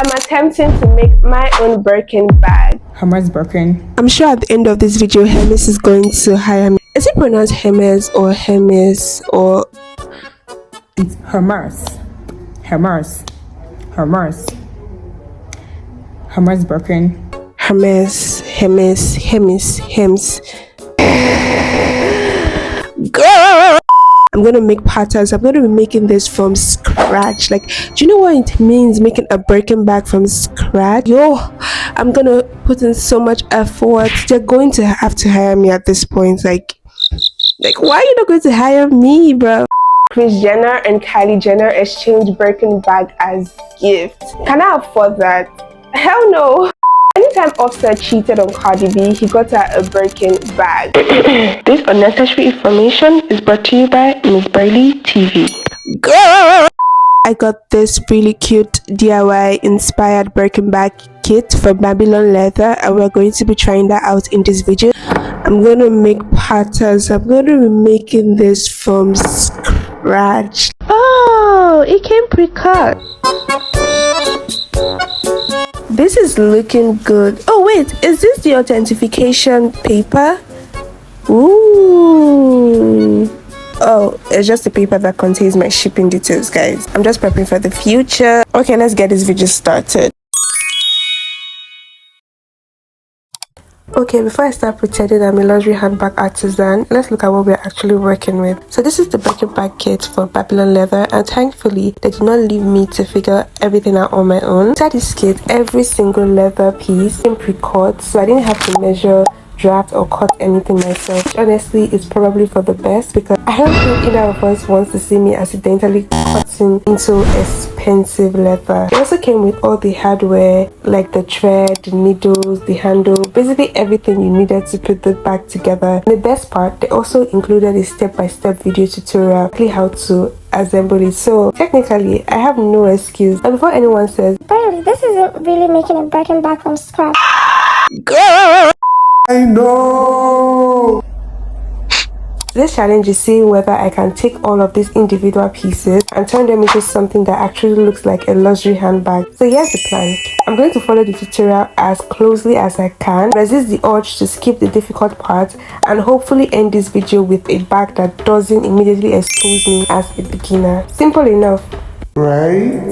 I'm attempting to make my own Birkin bag. Hermès Birkin. I'm sure at the end of this video, Hermès is going to hire me. Is it pronounced Hermès or Hermès or? It's Hermès. Hermès. Hermès. Hermès Birkin. Hermès. Girl! I'm gonna make patterns. I'm gonna be making this from scratch. Like, do you know what it means making a Birkin bag from scratch? Yo, I'm gonna put in so much effort. They're going to have to hire me at this point. Like why are you not going to hire me, bro? Kris Jenner and Kylie Jenner exchanged Birkin bag as gifts. Can I afford that? Hell no. Anytime Offset cheated on Cardi B, he got her a Birkin bag. This unnecessary information is brought to you by MsBerlie TV. Girl! I got this really cute DIY inspired Birkin bag kit from Babylon Leather, and we're going to be trying that out in this video. I'm going to make patterns. I'm going to be making this from scratch. Oh, it came pre-cut. This is looking good. Oh wait, is this the authentication paper? Ooh. Oh, it's just the paper that contains my shipping details, guys. I'm just prepping for the future. Okay, let's get this video started. Okay, before I start pretending I'm a luxury handbag artisan, let's look at what we're actually working with. So this is the Birkin bag kit for Babylon Leather, and thankfully they did not leave me to figure everything out on my own. Inside this kit, every single leather piece came pre-cut, so I didn't have to measure, draft or cut anything myself, which honestly is probably for the best, because I don't think either of us wants to see me accidentally cutting into expensive leather. It also came with all the hardware like the thread, the needles, the handle, basically everything you needed to put the bag together. And the best part, they also included a step-by-step video tutorial on how to assemble it. So technically I have no excuse. And before anyone says, "Barely, this isn't really making a Birkin bag from scratch," girl, I know! this challenge is seeing whether I can take all of these individual pieces and turn them into something that actually looks like a luxury handbag. So here's the plan. I'm going to follow the tutorial as closely as I can, resist the urge to skip the difficult parts, and hopefully end this video with a bag that doesn't immediately expose me as a beginner. Simple enough, Right?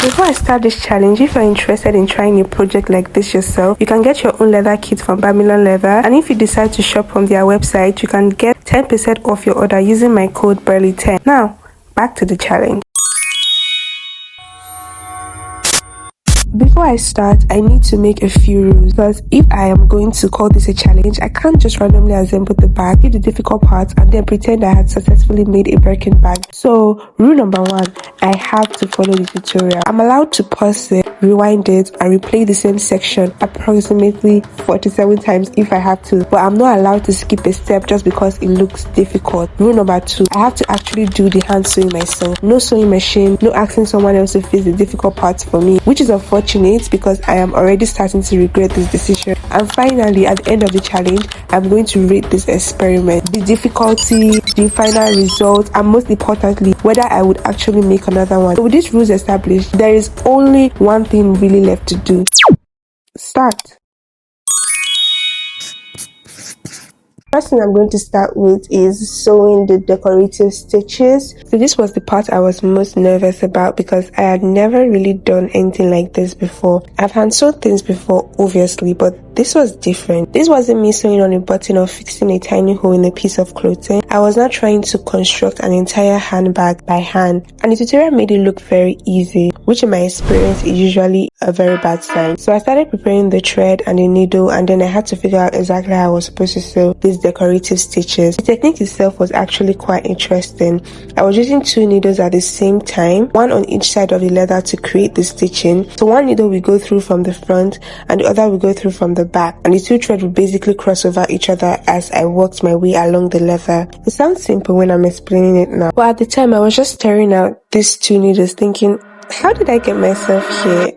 Before I start this challenge, if you're interested in trying a project like this yourself, you can get your own leather kit from Babylon Leather, and if you decide to shop from their website, you can get 10% off your order using my code BERLIE10. Now, back to the challenge. Before I start, I need to make a few rules, because if I am going to call this a challenge, I can't just randomly assemble the bag, do the difficult parts, and then pretend I had successfully made a Birkin bag. So, rule number 1, I have to follow the tutorial. I'm allowed to pause it, rewind it, and replay the same section approximately 47 times if I have to, but I'm not allowed to skip a step just because it looks difficult. Rule number 2, I have to actually do the hand sewing myself. No sewing machine, no asking someone else to fix the difficult parts for me, which is unfortunate because I am already starting to regret this decision. And finally, at the end of the challenge, I'm going to rate this experiment, the difficulty, the final result, and most importantly, whether I would actually make another one. So with these rules established, there is only one thing really left to do. Start. First thing I'm going to start with is sewing the decorative stitches. So this was the part I was most nervous about because I had never really done anything like this before. I've hand sewn things before, obviously, but this was different. This wasn't me sewing on a button or fixing a tiny hole in a piece of clothing. I was now trying to construct an entire handbag by hand, and the tutorial made it look very easy, which in my experience is usually a very bad sign. So I started preparing the thread and the needle, and then I had to figure out exactly how I was supposed to sew these decorative stitches. The technique itself was actually quite interesting. I was using 2 needles at the same time, one on each side of the leather to create the stitching. So one needle will go through from the front and the other will go through from the back, and the 2 threads will basically cross over each other as I worked my way along the leather. It sounds simple when I'm explaining it now, but at the time I was just staring at these 2 needles thinking, how did I get myself here?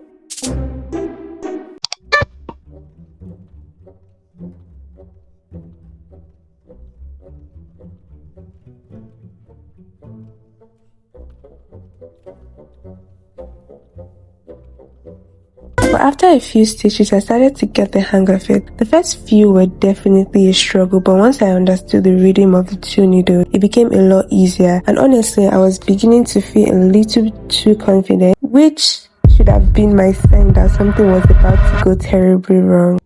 after a few stitches, I started to get the hang of it. The first few were definitely a struggle, but once I understood the rhythm of the two needles, it became a lot easier. And honestly, I was beginning to feel a little too confident, which should have been my sign that something was about to go terribly wrong.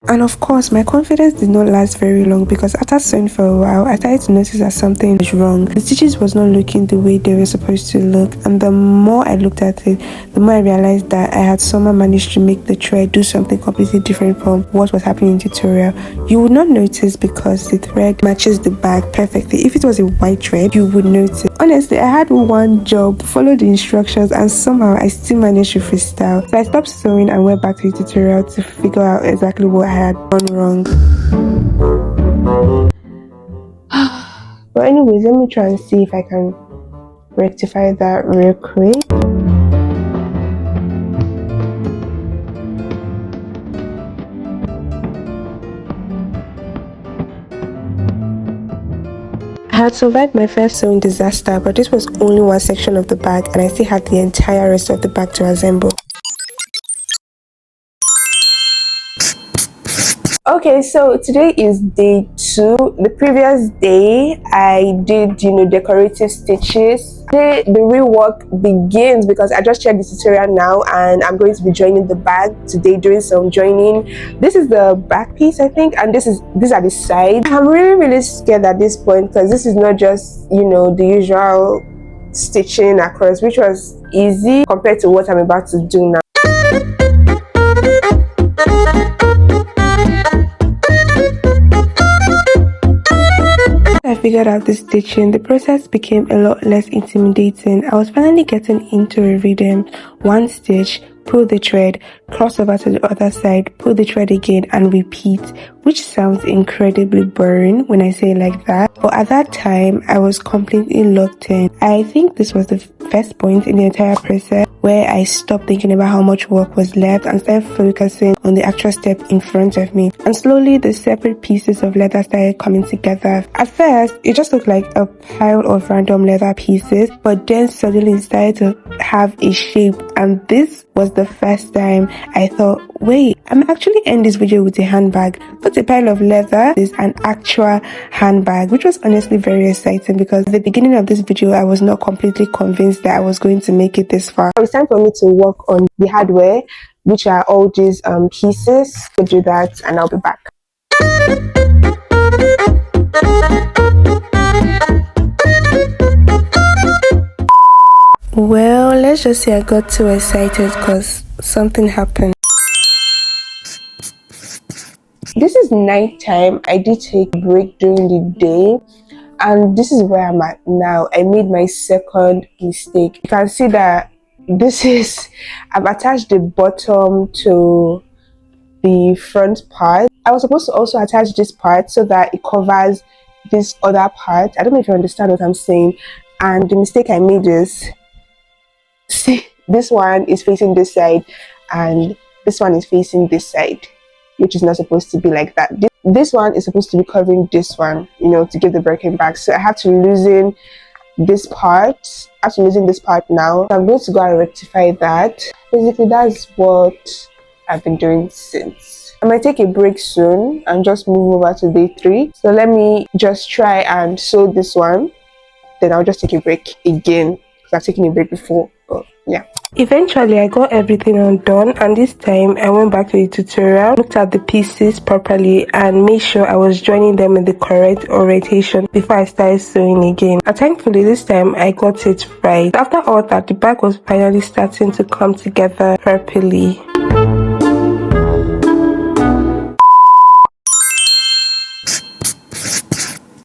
And of course, my confidence did not last very long because after sewing for a while, I started to notice that something was wrong. The stitches was not looking the way they were supposed to look, and the more I looked at it, the more I realized that I had somehow managed to make the thread do something completely different from what was happening in tutorial. You would not notice because the thread matches the bag perfectly. If it was a white thread, you would notice. Honestly, I had one job, follow the instructions, and somehow I still managed to freestyle. So I stopped sewing and went back to the tutorial to figure out exactly what I had done wrong. But anyways, let me try and see if I can rectify that real quick. I had survived my first sewing disaster, but this was only one section of the bag and I still had the entire rest of the bag to assemble. Okay, so today is day 2. The previous day I did, decorative stitches. Today the real work begins because I just checked the tutorial now and I'm going to be joining the bag today, doing some joining. This is the back piece, I think, and these are the sides. I'm really scared at this point because this is not just, the usual stitching across, which was easy compared to what I'm about to do now. I figured out the stitching, the process became a lot less intimidating. I was finally getting into a rhythm. One stitch, pull the thread, cross over to the other side, pull the thread again, and repeat, which sounds incredibly boring when I say it like that, but at that time I was completely locked in. I think this was the first point in the entire process where I stopped thinking about how much work was left and started focusing on the actual step in front of me. And slowly the separate pieces of leather started coming together. At first, it just looked like a pile of random leather pieces, but then suddenly it started to have a shape, and this was the first time I thought, wait, I'm actually ending this video with a handbag. Not a pile of leather, is an actual handbag, which was honestly very exciting because at the beginning of this video, I was not completely convinced that I was going to make it this far. It's time for me to work on the hardware, which are all these pieces. To do that and I'll be back. Well, let's just say I got too excited because something happened. This is night time. I did take a break during the day, and this is where I'm at now. I made my second mistake. You can see that I've attached the bottom to the front part. I was supposed to also attach this part so that it covers this other part. I don't know if you understand what I'm saying. And the mistake I made is, see, this one is facing this side and this one is facing this side, which is not supposed to be like that. This one is supposed to be covering this one, to give the Birkin back. So I have to loosen this part. I have to loosen this part now. So I'm going to go and rectify that. Basically, that's what I've been doing since. I might take a break soon and just move over to day 3. So let me just try and sew this one. Then I'll just take a break again because I've taken a break before. But yeah. Eventually, I got everything undone, and this time I went back to the tutorial, looked at the pieces properly, and made sure I was joining them in the correct orientation before I started sewing again. And thankfully, this time I got it right. After all that, the bag was finally starting to come together properly.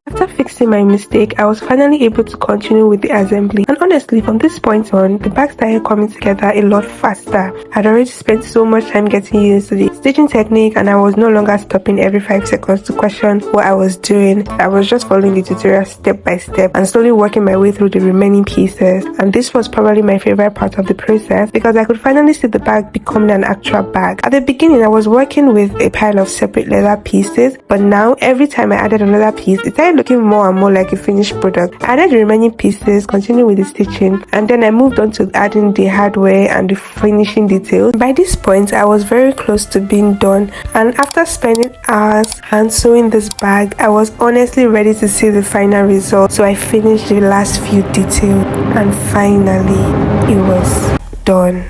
After fixing my mistake, I was finally able to continue with the assembly, and honestly, from this point on, the bag started coming together a lot faster. I'd already spent so much time getting used to the stitching technique, and I was no longer stopping every 5 seconds to question what I was doing. I was just following the tutorial step by step and slowly working my way through the remaining pieces, and this was probably my favorite part of the process because I could finally see the bag becoming an actual bag. At the beginning, I was working with a pile of separate leather pieces, but now every time I added another piece, it started looking more more like a finished product. I added the remaining pieces, continued with the stitching, and then I moved on to adding the hardware and the finishing details. By this point, I was very close to being done, and after spending hours hand sewing this bag, I was honestly ready to see the final result. So I finished the last few details, and finally it was done.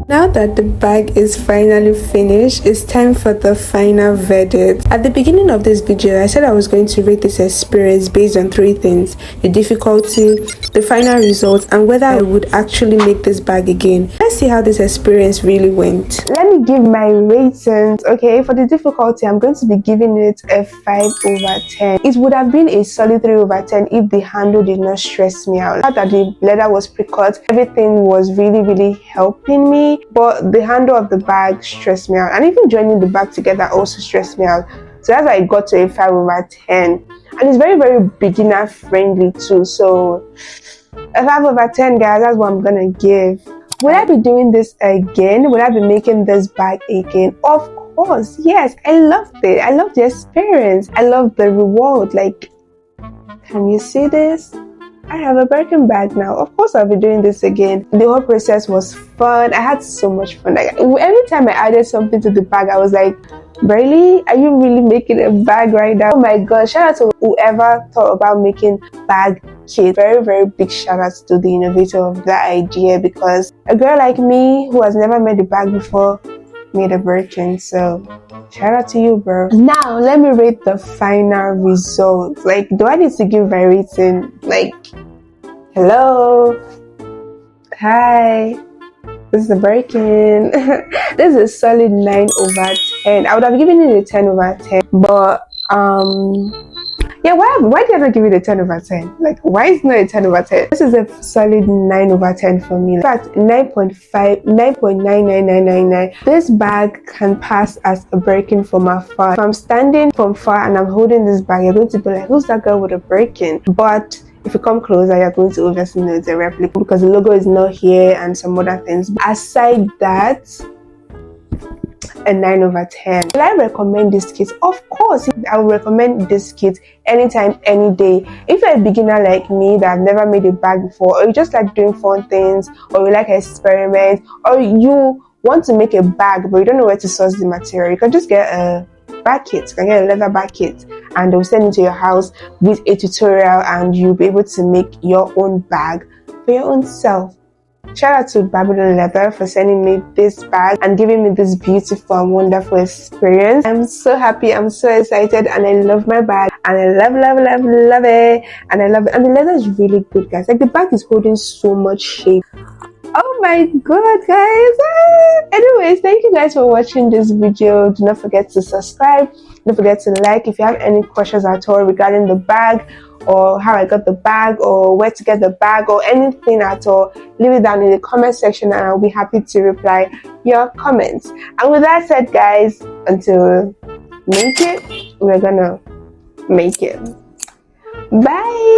Now that the bag is finally finished, it's time for the final verdict. At the beginning of this video, I said I was going to rate this experience based on 3 things: the difficulty, the final result, and whether I would actually make this bag again. Let's see how this experience really went. Let me give my ratings. Okay, for the difficulty, I'm going to be giving it a 5/10. It would have been a solid 3/10 if the handle did not stress me out. The fact that the leather was pre-cut, everything was really helping me. But the handle of the bag stressed me out, and even joining the bag together also stressed me out. So that's why I got to a 5/10, and it's very beginner friendly too. So a 5/10, guys, that's what I'm gonna give. Will I be doing this again? Will I be making this bag again? Of course, yes. I loved it. I loved the experience. I loved the reward. Like, can you see this? I have a Birkin bag now. Of course I'll be doing this again. The whole process was fun. I had so much fun. Like, every time I added something to the bag, I was like, really? Are you really making a bag right now? Oh my god, shout out to whoever thought about making bag kit. Very big shout out to the innovator of that idea, because a girl like me who has never made a bag before made a Birkin. So shout out to you, bro. Now let me rate the final result. Like, do I need to give my rating? Like, hello, hi, this is the Birkin. This is a solid 9/10. I would have given it a 10/10, but yeah, why did I not give it a 10/10? Like, why is it not a 10/10? This is a solid 9/10 for me. In fact, 9.5, 9.99999. This bag can pass as a Birkin from afar. If I'm standing from far and I'm holding this bag, you're going to be like, who's that girl with a Birkin? But if you come closer, you're going to obviously know it's a replica, because the logo is not here and some other things. But aside that, a 9/10. Will I recommend this kit? Of course, I will recommend this kit anytime, any day. If you're a beginner like me that have never made a bag before, or you just like doing fun things, or you like experiment, or you want to make a bag but you don't know where to source the material, you can just get a bag kit. You can get a leather bag kit, and they'll send it to your house with a tutorial, and you'll be able to make your own bag for your own self. Shout out to Babylon Leather for sending me this bag and giving me this beautiful and wonderful experience. I'm so happy, I'm so excited, and I love my bag, and I love it, and I love it. And the leather is really good, guys. Like, the bag is holding so much shape. Oh my god, guys. Anyways, thank you guys for watching this video. Do not forget to subscribe. Don't forget to like. If you have any questions at all regarding the bag, or how I got the bag, or where to get the bag, or anything at all, leave it down in the comment section, and I'll be happy to reply your comments. And with that said, guys, until make it, we're gonna make it. Bye.